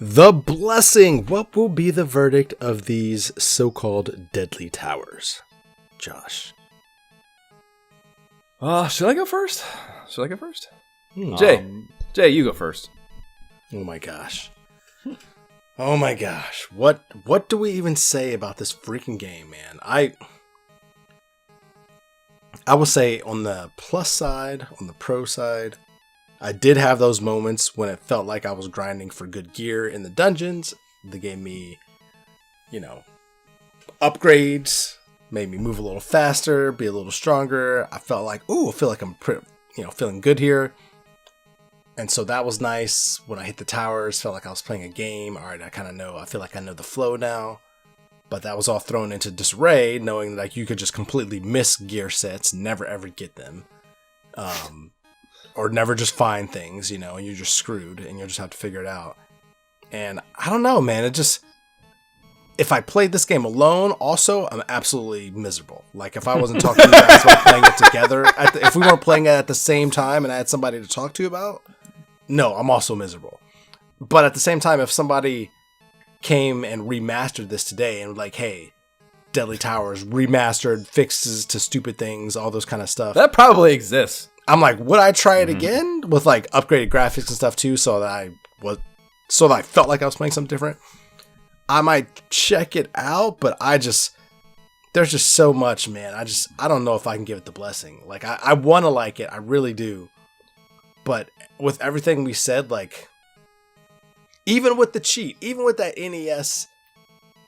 The blessing. What will be the verdict of these so-called deadly towers? Josh. Should I go first? Jay, you go first. Oh my gosh. Oh my gosh. What do we even say about this freaking game, man? I will say on the plus side, on the pro side, I did have those moments when it felt like I was grinding for good gear in the dungeons. They gave me, upgrades, made me move a little faster, be a little stronger. I felt like, I feel like I'm feeling good here. And so that was nice. When I hit the towers, felt like I was playing a game. All right, I feel like I know the flow now. But that was all thrown into disarray, knowing that you could just completely miss gear sets, never ever get them. Or never just find things, and you're just screwed and you'll just have to figure it out. And I don't know, man. If I played this game alone, also, I'm absolutely miserable. Like, if I wasn't talking to you guys about playing it together, if we weren't playing it at the same time and I had somebody to talk to about, no, I'm also miserable. But at the same time, if somebody came and remastered this today and like, hey, Deadly Towers, remastered, fixes to stupid things, all those kind of stuff. That probably exists. I'm like, would I try it again with like upgraded graphics and stuff too, so that I felt like I was playing something different? I might check it out, but there's just so much, man. I don't know if I can give it the blessing. Like, I want to like it, I really do, but with everything we said, like, even with the cheat, even with that NES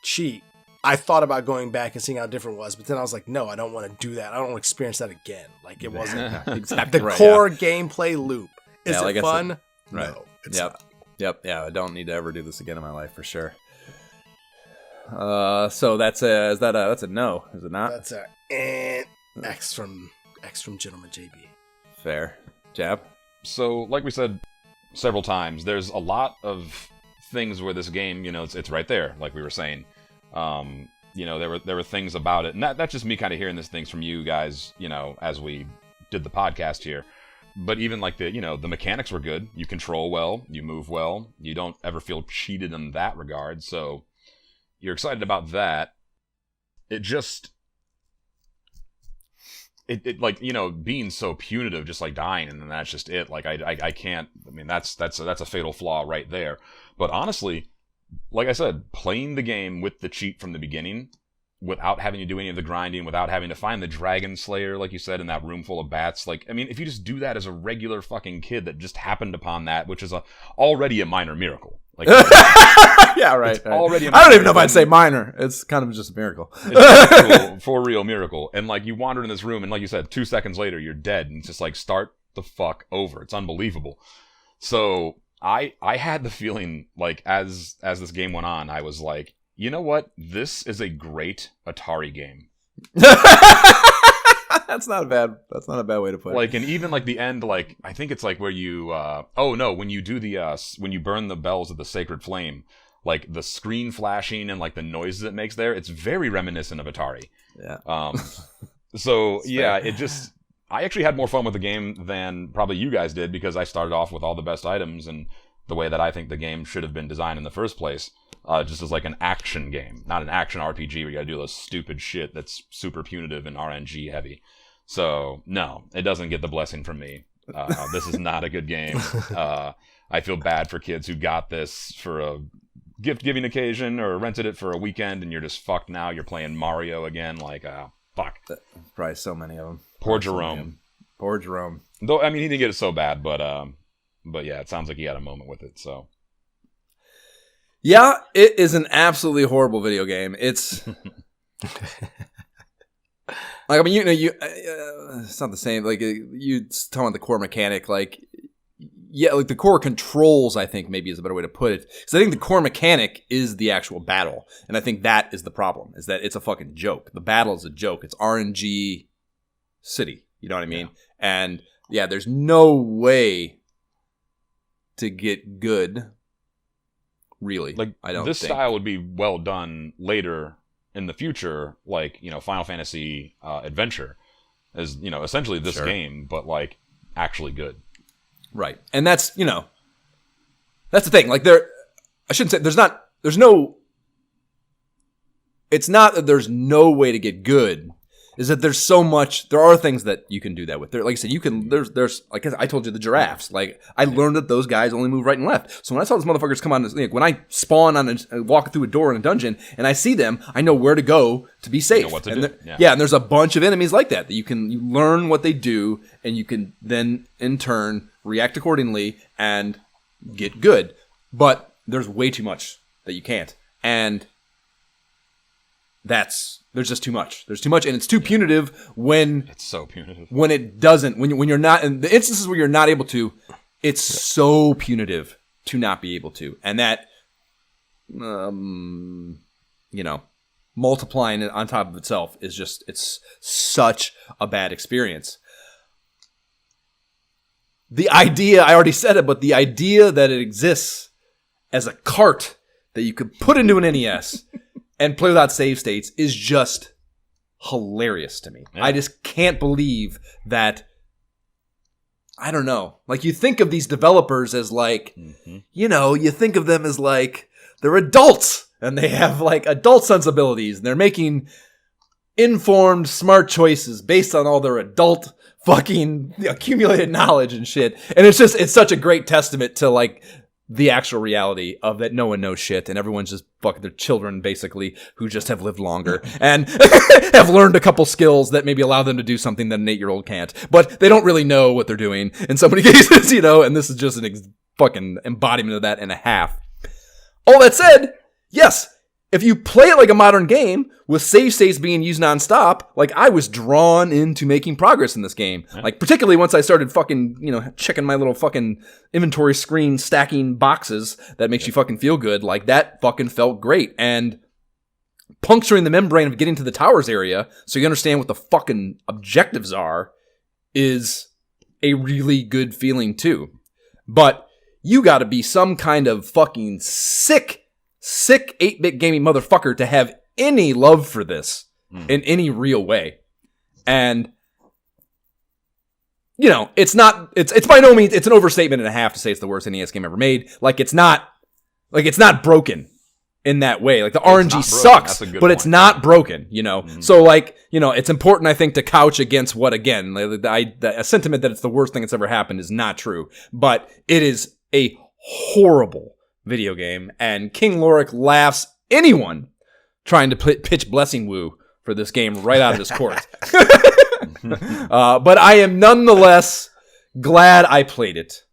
cheat, I thought about going back and seeing how different it was, but then I was like, no, I don't want to do that. I don't want to experience that again. Like, it wasn't exactly the core gameplay loop. Is it fun? Right. No, it's not. Yep. Yeah, I don't need to ever do this again in my life for sure. So that's a no, is it not? That's a X from Gentleman JB. Fair. Jab. So, like we said several times, there's a lot of things where this game, it's right there, like we were saying. There were things about it, and that's just me kind of hearing these things from you guys, as we did the podcast here. But even like the mechanics were good. You control well, you move well, you don't ever feel cheated in that regard. So you're excited about that. It like, being so punitive, just like dying, and then that's just it. Like I can't. I mean, that's a fatal flaw right there. But honestly, like I said, playing the game with the cheat from the beginning, without having to do any of the grinding, without having to find the Dragon Slayer, like you said, in that room full of bats. Like, I mean, if you just do that as a regular fucking kid that just happened upon that, which is already a minor miracle. Like, yeah, right. Already. I don't even know if I'd say minor. It's kind of just a miracle. It's a for real miracle. And like, you wander in this room, and like you said, 2 seconds later, you're dead, and it's just like, start the fuck over. It's unbelievable. So I had the feeling, like, as this game went on, I was like, you know what? This is a great Atari game. That's not a bad way to put it. Like, and even like the end, like, I think it's like where you when you do when you burn the bells of the sacred flame, like the screen flashing and like the noises it makes there, it's very reminiscent of Atari. Yeah. So yeah, I actually had more fun with the game than probably you guys did, because I started off with all the best items and the way that I think the game should have been designed in the first place. Just as like an action game, not an action RPG where you gotta do this stupid shit that's super punitive and RNG heavy. So, no, it doesn't get the blessing from me. This is not a good game. I feel bad for kids who got this for a gift-giving occasion or rented it for a weekend, and you're just fucked now. You're playing Mario again. Like, fuck. Probably so many of them. Poor Jerome. Poor Jerome. Though, I mean, he didn't get it so bad, but yeah, it sounds like he had a moment with it, so. Yeah, it is an absolutely horrible video game. It's like, I mean, it's not the same. Like, you talking about the core mechanic, like, yeah, like the core controls, I think maybe is a better way to put it. Because I think the core mechanic is the actual battle, and I think that is the problem, is that it's a fucking joke. The battle is a joke. It's RNG City. You know what I mean? Yeah. And yeah, there's no way to get good. Really, like, I don't this think. style would be well done later in the future, like, Final Fantasy Adventure is, essentially this game, but like actually good. Right. And that's the thing. Like, I shouldn't say it's not that there's no way to get good. Is that there's so much, there are things that you can do that with. There, like I said, there's like I told you, the giraffes. Like, I learned that those guys only move right and left. So when I saw those motherfuckers come on, like, when I spawn on walk through a door in a dungeon and I see them, I know where to go to be safe. You know what to and do. And there's a bunch of enemies like that you learn what they do, and you can then, in turn, react accordingly and get good. But there's way too much that you can't. And there's just too much. There's too much, and it's too punitive when it's so punitive. When it doesn't, when you're not in the instances where you're not able to, it's so punitive to not be able to, and that, multiplying it on top of itself is just, it's such a bad experience. The idea, I already said it, but the idea that it exists as a cart that you could put into an NES and play without save states is just hilarious to me. Yeah. I just can't believe that. I don't know. Like, you think of these developers as like, you think of them as like, they're adults and they have like adult sensibilities and they're making informed, smart choices based on all their adult fucking accumulated knowledge and shit. And it's such a great testament to like the actual reality of that no one knows shit and everyone's just fucking their children, basically, who just have lived longer and have learned a couple skills that maybe allow them to do something that an 8-year-old can't. But they don't really know what they're doing in so many cases, and this is just an fucking embodiment of that and a half. All that said, yes, if you play it like a modern game with save states being used nonstop, like, I was drawn into making progress in this game. Yeah. Like, particularly once I started fucking, checking my little fucking inventory screen, stacking boxes that makes you fucking feel good. Like, that fucking felt great. And puncturing the membrane of getting to the towers area so you understand what the fucking objectives are is a really good feeling too. But you gotta be some kind of fucking sick 8-bit gaming motherfucker to have any love for this in any real way. And, it's by no means, it's an overstatement and a half to say it's the worst NES game ever made. Like, it's not broken in that way. Like, the RNG sucks, but point. It's not broken, So, like, it's important, I think, to couch against what, again, a sentiment that it's the worst thing that's ever happened is not true. But it is a horrible video game, and King Lorik laughs anyone trying to pitch Blessing Woo for this game right out of his court. But I am nonetheless glad I played it.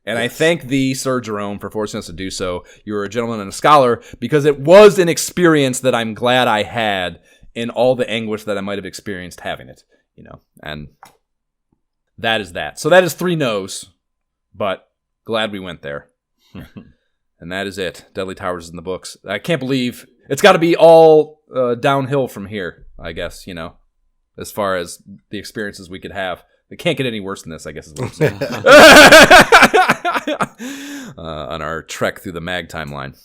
And I thank thee, Sir Jerome, for forcing us to do so. You're a gentleman and a scholar, because it was an experience that I'm glad I had in all the anguish that I might have experienced having it. And that is that. So that is 3 no's, but glad we went there. And that is it. Deadly Towers is in the books. I can't believe it's got to be all downhill from here, I guess, as far as the experiences we could have. It can't get any worse than this, I guess is what I'm saying. On our trek through the MAG timeline.